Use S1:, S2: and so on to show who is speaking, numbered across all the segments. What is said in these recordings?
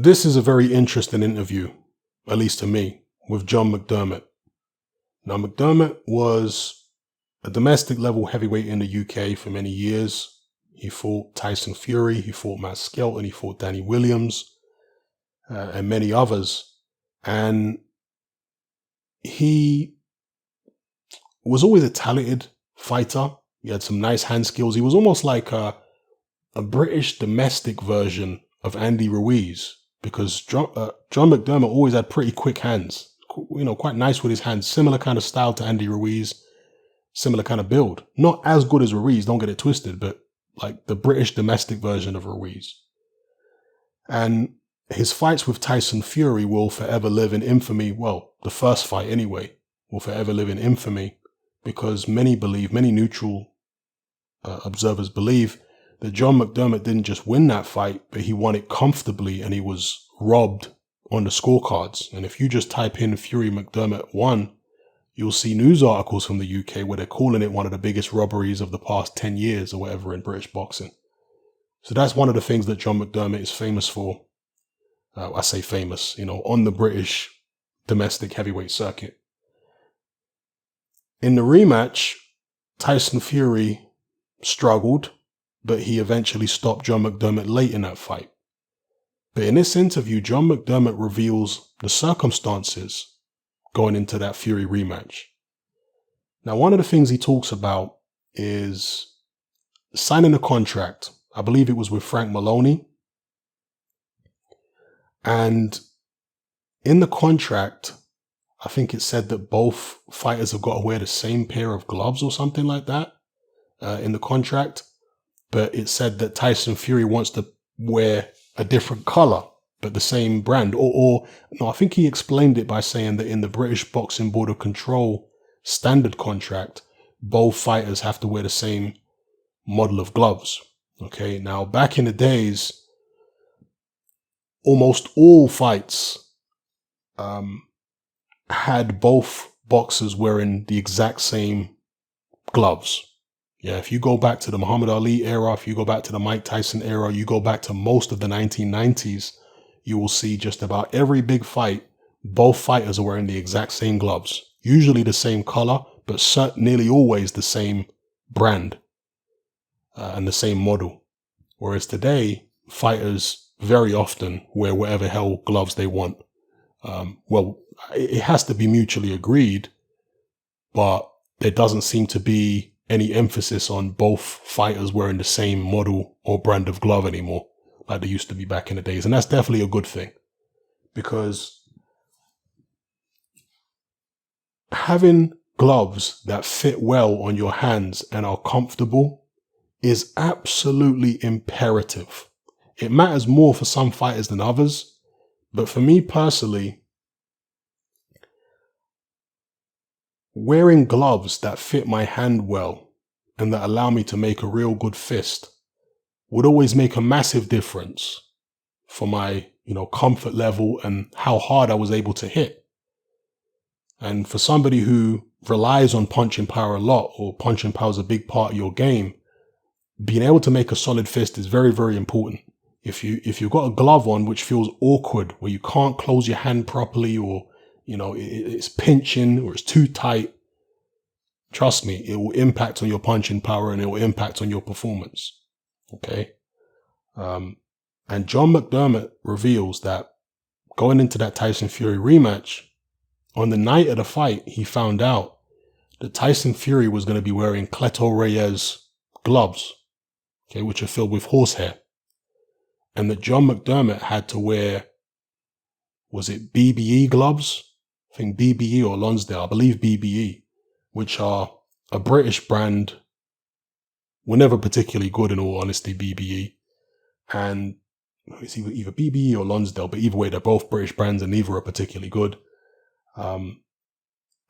S1: This is a very interesting interview, at least to me, with John Mcdermott. Now, Mcdermott was a domestic level heavyweight in the UK for many years. He fought Tyson Fury, he fought Matt Skelton, he fought Danny Williams, and many others. And he was always a talented fighter. He had some nice hand skills. He was almost like a British domestic version of Andy Ruiz, because John Mcdermott always had pretty quick hands, quite nice with his hands, similar kind of style to Andy Ruiz, similar kind of build. Not as good as Ruiz, don't get it twisted, but like the British domestic version of Ruiz. And his fights with Tyson Fury will forever live in infamy. Well, the first fight anyway, will forever live in infamy, because many neutral observers believe that John Mcdermott didn't just win that fight, but he won it comfortably and he was robbed on the scorecards. And if you just type in Fury Mcdermott 1, you'll see news articles from the UK where they're calling it one of the biggest robberies of the past 10 years or whatever in British boxing. So that's one of the things that John Mcdermott is famous for. I say famous, on the British domestic heavyweight circuit. In the rematch, Tyson Fury struggled, but he eventually stopped John Mcdermott late in that fight. But in this interview, John Mcdermott reveals the circumstances going into that Fury rematch. Now, one of the things he talks about is signing a contract. I believe it was with Frank Maloney. And in the contract, I think it said that both fighters have got to wear the same pair of gloves or something like that in the contract. But it said that Tyson Fury wants to wear a different color, but the same brand. No, I think he explained it by saying that in the British Boxing Board of Control standard contract, both fighters have to wear the same model of gloves. Okay, now back in the days, almost all fights had both boxers wearing the exact same gloves. Yeah, if you go back to the Muhammad Ali era, if you go back to the Mike Tyson era, you go back to most of the 1990s, you will see just about every big fight, both fighters are wearing the exact same gloves. Usually the same color, but nearly always the same brand and the same model. Whereas today, fighters very often wear whatever hell gloves they want. It has to be mutually agreed, but there doesn't seem to be any emphasis on both fighters wearing the same model or brand of glove anymore, like there used to be back in the days. And that's definitely a good thing, because having gloves that fit well on your hands and are comfortable is absolutely imperative. It matters more for some fighters than others, but for me personally, wearing gloves that fit my hand well and that allow me to make a real good fist would always make a massive difference for my, comfort level and how hard I was able to hit. And for somebody who relies on punching power a lot, or punching power is a big part of your game, being able to make a solid fist is very, very important. If you've got a glove on which feels awkward, where you can't close your hand properly, or it's pinching or it's too tight, trust me, it will impact on your punching power and it will impact on your performance. Okay. And John Mcdermott reveals that going into that Tyson Fury rematch, on the night of the fight, he found out that Tyson Fury was going to be wearing Cleto Reyes gloves, okay, which are filled with horsehair. And that John Mcdermott had to wear, was it BBE gloves? I think BBE or Lonsdale, I believe BBE, which are a British brand, were never particularly good in all honesty, BBE. And it's either BBE or Lonsdale, but either way, they're both British brands and neither are particularly good. And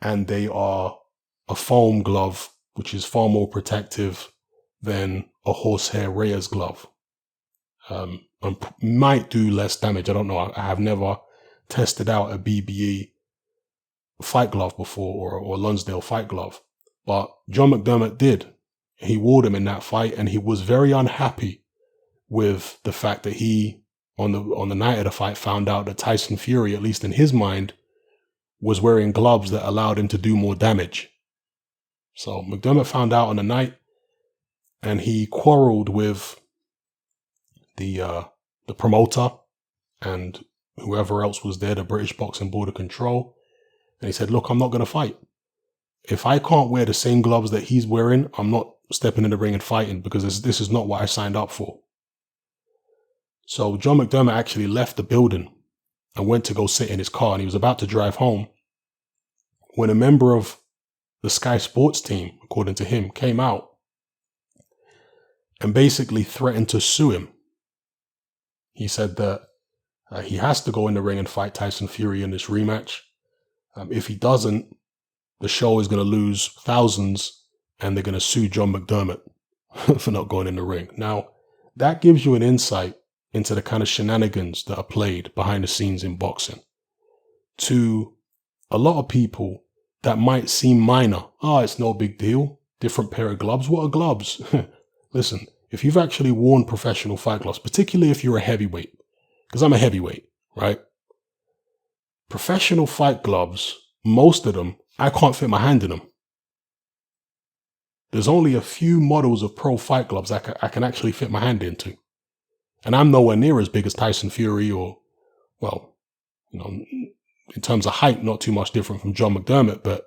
S1: they are a foam glove, which is far more protective than a horsehair Reyes glove. And might do less damage. I don't know. I have never tested out a BBE fight glove before, or Lonsdale fight glove, but John Mcdermott did. He wore them in that fight, and he was very unhappy with the fact that he on the night of the fight, found out that Tyson Fury, at least in his mind, was wearing gloves that allowed him to do more damage. So McDermott found out on the night, and he quarreled with the promoter and whoever else was there, the British Boxing Board of Control. And he said, look, I'm not going to fight. If I can't wear the same gloves that he's wearing, I'm not stepping in the ring and fighting, because this is not what I signed up for. So John McDermott actually left the building and went to go sit in his car, and he was about to drive home when a member of the Sky Sports team, according to him, came out and basically threatened to sue him. He said that he has to go in the ring and fight Tyson Fury in this rematch. If he doesn't, the show is going to lose thousands, and they're going to sue John McDermott for not going in the ring. Now, that gives you an insight into the kind of shenanigans that are played behind the scenes in boxing. To a lot of people, that might seem minor. It's no big deal. Different pair of gloves. What are gloves? Listen, if you've actually worn professional fight gloves, particularly if you're a heavyweight, because I'm a heavyweight, right? Professional fight gloves, most of them, I can't fit my hand in them. There's only a few models of pro fight gloves I can actually fit my hand into. And I'm nowhere near as big as Tyson Fury or, well, in terms of height, not too much different from John McDermott, but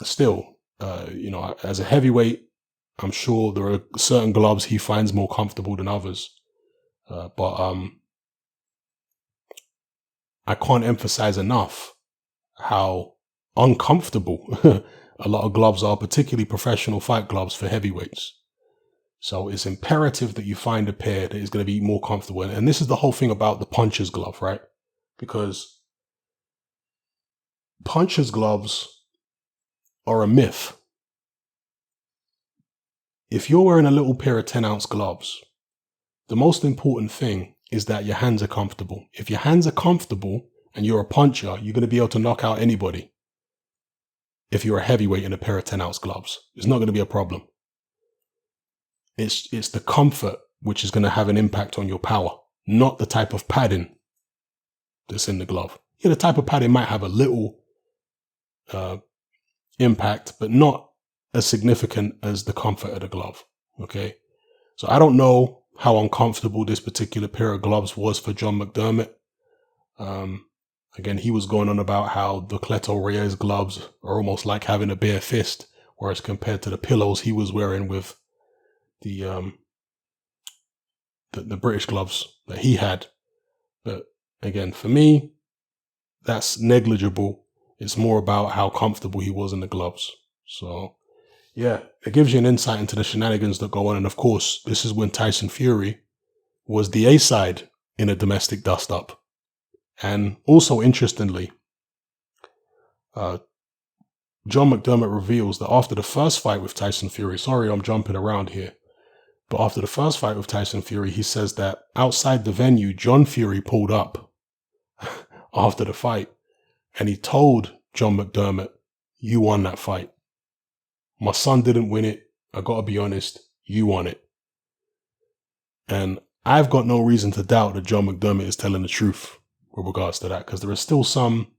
S1: still, as a heavyweight, I'm sure there are certain gloves he finds more comfortable than others. But I can't emphasize enough how uncomfortable a lot of gloves are, particularly professional fight gloves for heavyweights. So it's imperative that you find a pair that is going to be more comfortable. And this is the whole thing about the puncher's glove, right? Because puncher's gloves are a myth. If you're wearing a little pair of 10-ounce gloves, the most important thing is that your hands are comfortable. If your hands are comfortable and you're a puncher, you're going to be able to knock out anybody. If you're a heavyweight in a pair of 10-ounce gloves, it's not going to be a problem. It's the comfort which is going to have an impact on your power, not the type of padding that's in the glove. Yeah, the type of padding might have a little impact, but not as significant as the comfort of the glove. Okay, so I don't know how uncomfortable this particular pair of gloves was for John McDermott. Again, he was going on about how the Cleto Reyes gloves are almost like having a bare fist, whereas compared to the pillows he was wearing with the British gloves that he had. But again, for me, that's negligible. It's more about how comfortable he was in the gloves. So yeah, it gives you an insight into the shenanigans that go on. And of course, this is when Tyson Fury was the A-side in a domestic dust-up. And also, interestingly, John McDermott reveals that after the first fight with Tyson Fury, sorry, I'm jumping around here, but after the first fight with Tyson Fury, he says that outside the venue, John Fury pulled up after the fight, and he told John McDermott, "You won that fight. My son didn't win it. I got to be honest, you won it." And I've got no reason to doubt that John McDermott is telling the truth with regards to that, because there are still some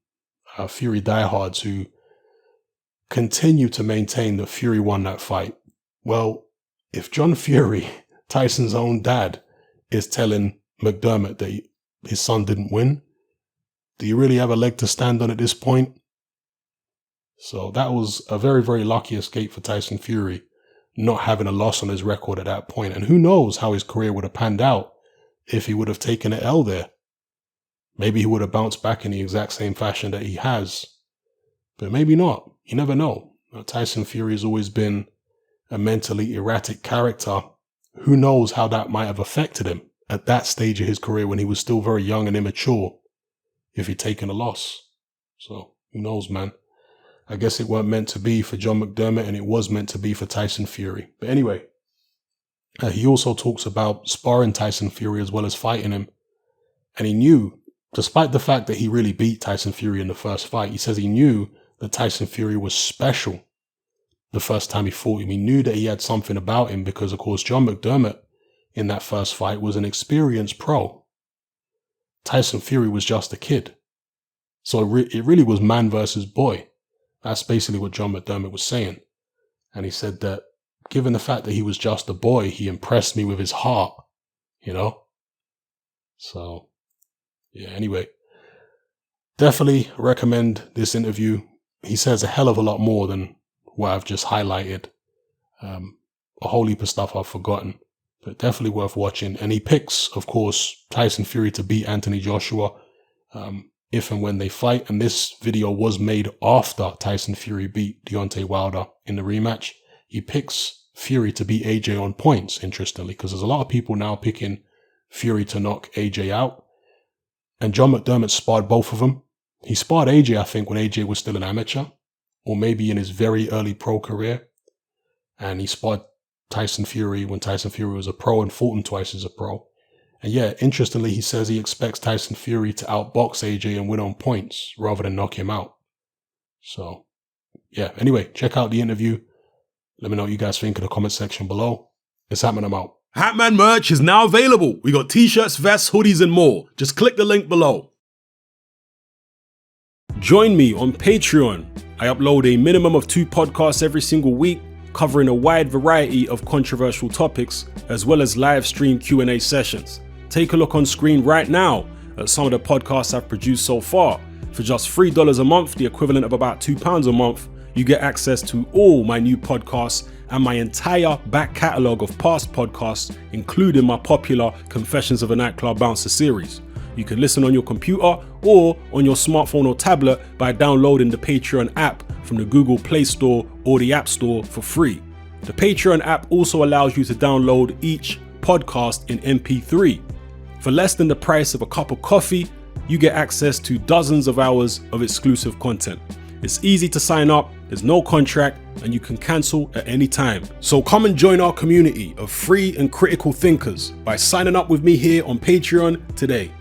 S1: Fury diehards who continue to maintain that Fury won that fight. Well, if John Fury, Tyson's own dad, is telling McDermott that his son didn't win, do you really have a leg to stand on at this point? So that was a very, very lucky escape for Tyson Fury, not having a loss on his record at that point. And who knows how his career would have panned out if he would have taken an L there. Maybe he would have bounced back in the exact same fashion that he has. But maybe not. You never know. Tyson Fury has always been a mentally erratic character. Who knows how that might have affected him at that stage of his career when he was still very young and immature, if he'd taken a loss. So who knows, man. I guess it weren't meant to be for John McDermott, and it was meant to be for Tyson Fury. But anyway, he also talks about sparring Tyson Fury as well as fighting him. And he knew, despite the fact that he really beat Tyson Fury in the first fight, he says he knew that Tyson Fury was special the first time he fought him. He knew that he had something about him because, of course, John McDermott, in that first fight was an experienced pro. Tyson Fury was just a kid. So it really was man versus boy. That's basically what John McDermott was saying. And he said that given the fact that he was just a boy, he impressed me with his heart, you know? So, yeah, anyway. Definitely recommend this interview. He says a hell of a lot more than what I've just highlighted. A whole heap of stuff I've forgotten, but definitely worth watching. And he picks, of course, Tyson Fury to beat Anthony Joshua if and when they fight. And this video was made after Tyson Fury beat Deontay Wilder in the rematch. He picks Fury to beat AJ on points, interestingly, because there's a lot of people now picking Fury to knock AJ out. And John McDermott sparred both of them. He sparred AJ, I think, when AJ was still an amateur, or maybe in his very early pro career. And he sparred Tyson Fury when Tyson Fury was a pro and fought him twice as a pro. And yeah, interestingly, he says he expects Tyson Fury to outbox AJ and win on points rather than knock him out. So, yeah. Anyway, check out the interview. Let me know what you guys think in the comment section below. It's Hatman, I'm out.
S2: Hatman merch is now available. We got t-shirts, vests, hoodies, and more. Just click the link below. Join me on Patreon. I upload a minimum of 2 podcasts every single week, covering a wide variety of controversial topics, as well as live stream Q&A sessions. Take a look on screen right now at some of the podcasts I've produced so far. For just $3 a month, the equivalent of about £2 a month, you get access to all my new podcasts and my entire back catalogue of past podcasts, including my popular Confessions of a Nightclub Bouncer series. You can listen on your computer or on your smartphone or tablet by downloading the Patreon app from the Google Play Store or the App Store for free. The Patreon app also allows you to download each podcast in MP3. For less than the price of a cup of coffee, you get access to dozens of hours of exclusive content. It's easy to sign up, there's no contract, and you can cancel at any time. So come and join our community of free and critical thinkers by signing up with me here on Patreon today.